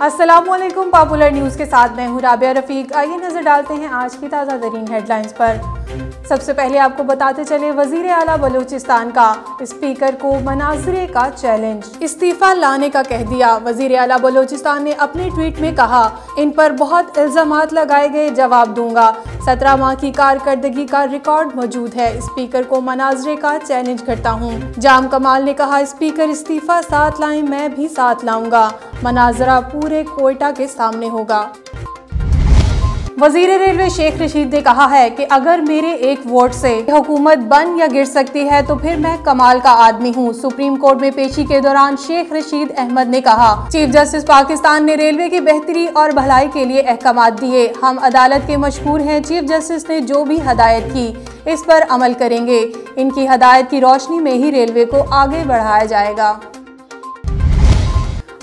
अस्सलामुअलैकुम। Popular news के साथ मैं हूँ राबिया रफ़ीक। आइए नजर डालते हैं आज की ताज़ा तरीन हेडलाइंस पर। सबसे पहले आपको बताते चले, वज़ीर आला बलूचिस्तान का स्पीकर को मनाज़रे का चैलेंज, इस्तीफ़ा लाने का कह दिया। वज़ीर आला बलूचिस्तान ने अपने ट्वीट में कहा, इन पर बहुत इल्ज़ामात लगाए गए, जवाब दूंगा। 17 माह की कारकर्दगी का रिकॉर्ड मौजूद है। स्पीकर को मनाज़रे का चैलेंज करता हूँ। जाम कमाल ने कहा, स्पीकर इस्तीफ़ा साथ लाएं, मैं भी साथ लाऊंगा। मनाज़रा पूरे कोयटा के सामने होगा। वज़ीर रेलवे शेख रशीद ने कहा है कि अगर मेरे एक वोट से हुकूमत बन या गिर सकती है तो फिर मैं कमाल का आदमी हूँ। सुप्रीम कोर्ट में पेशी के दौरान शेख रशीद अहमद ने कहा, चीफ जस्टिस पाकिस्तान ने रेलवे की बेहतरी और भलाई के लिए अहकामात दिए। हम अदालत के मशहूर हैं। चीफ जस्टिस ने जो भी हदायत की इस पर अमल करेंगे। इनकी हदायत की रोशनी में ही रेलवे को आगे बढ़ाया जाएगा।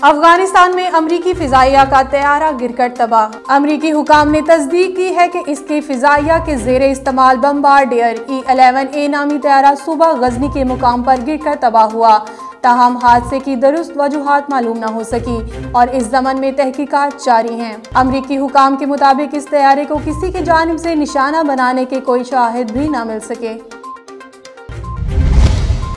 अफगानिस्तान में अमरीकी फिजाइया का तैयारा गिरकर तबाह। अमरीकी हुकाम ने तस्दीक की है कि इसके फिजाइया के जेरे इस्तेमाल बम्बार्डियर E-11A नामी तैयारा सुबह गजनी के मुकाम पर गिरकर तबाह हुआ। ताहम हादसे की दुरुस्त वजूहात मालूम न हो सकी और इस ज़मन में तहकीकात जारी हैं। अमरीकी हुकाम के मुताबिक इस तैयारे को किसी की जानिब से निशाना बनाने के कोई शाहिद भी न मिल सके।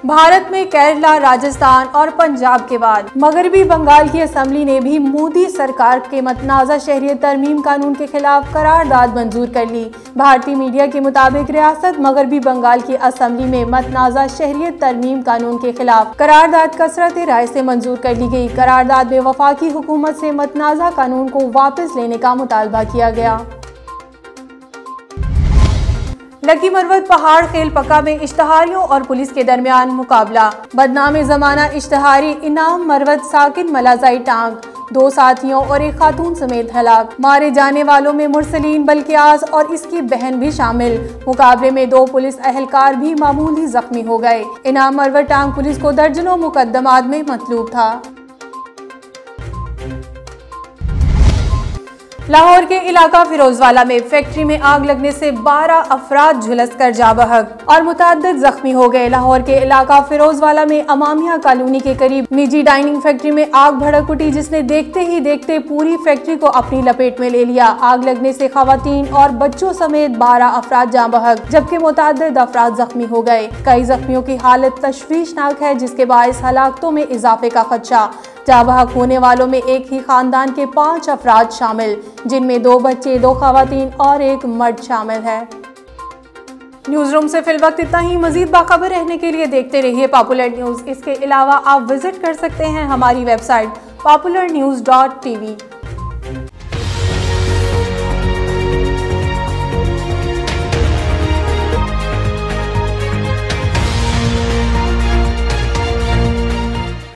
भारत में केरला, राजस्थान और पंजाब के बाद मगरबी बंगाल की असम्बली ने भी मोदी सरकार के मतनाज़ा शहरियत तरमीम कानून के खिलाफ करारदाद मंजूर कर ली। भारतीय मीडिया के मुताबिक रियासत मगरबी बंगाल की असम्बली में मतनाज़ा शहरियत तरमीम कानून के खिलाफ करारदाद कसरत राय से मंजूर कर ली गई। करारदाद में वफाकी हुकूमत से मतनाज़ा कानून को वापस लेने का मुतालबा किया गया। लकी मरवत पहाड़ खेल पक्का में इश्तहारियों और पुलिस के दरमियान मुकाबला। बदनाम जमाना इश्तहारी इनाम मरवत साकिन मलाजाई टांग, 2 साथियों और एक खातून समेत हलाक। मारे जाने वालों में मुरसलीन बल्कियास और इसकी बहन भी शामिल। मुकाबले में 2 पुलिस अहलकार भी मामूली जख्मी हो गए। इनाम मरवत टांग पुलिस को दर्जनों मुकदमात में मतलूब था। लाहौर के इलाका फिरोजवाला में फैक्ट्री में आग लगने से 12 अफराद झुलस कर जा बहक और मुतअद्दिद जख्मी हो गए। लाहौर के इलाका फिरोजवाला में अमामिया कॉलोनी के करीब निजी डाइनिंग फैक्ट्री में आग भड़क उठी, जिसने देखते ही देखते पूरी फैक्ट्री को अपनी लपेट में ले लिया। आग लगने से खवातीन और बच्चों समेत 12 अफराद जा बहक, जबकि मुतअद्दिद अफराद जख्मी हो गए। कई जख्मियों की हालत तशवीशनाक है, जिसके बायस हलाकतों में इजाफे का खदशा। जाबहक होने वालों में एक ही खानदान के 5 अफराद शामिल, जिनमें 2 बच्चे, 2 खवातीन और एक मर्द शामिल है। न्यूज़ रूम से फिलवक्त इतना ही। मजीद बाखबर रहने के लिए देखते रहिए पॉपुलर न्यूज़। इसके अलावा आप विजिट कर सकते हैं हमारी वेबसाइट popularnews.tv।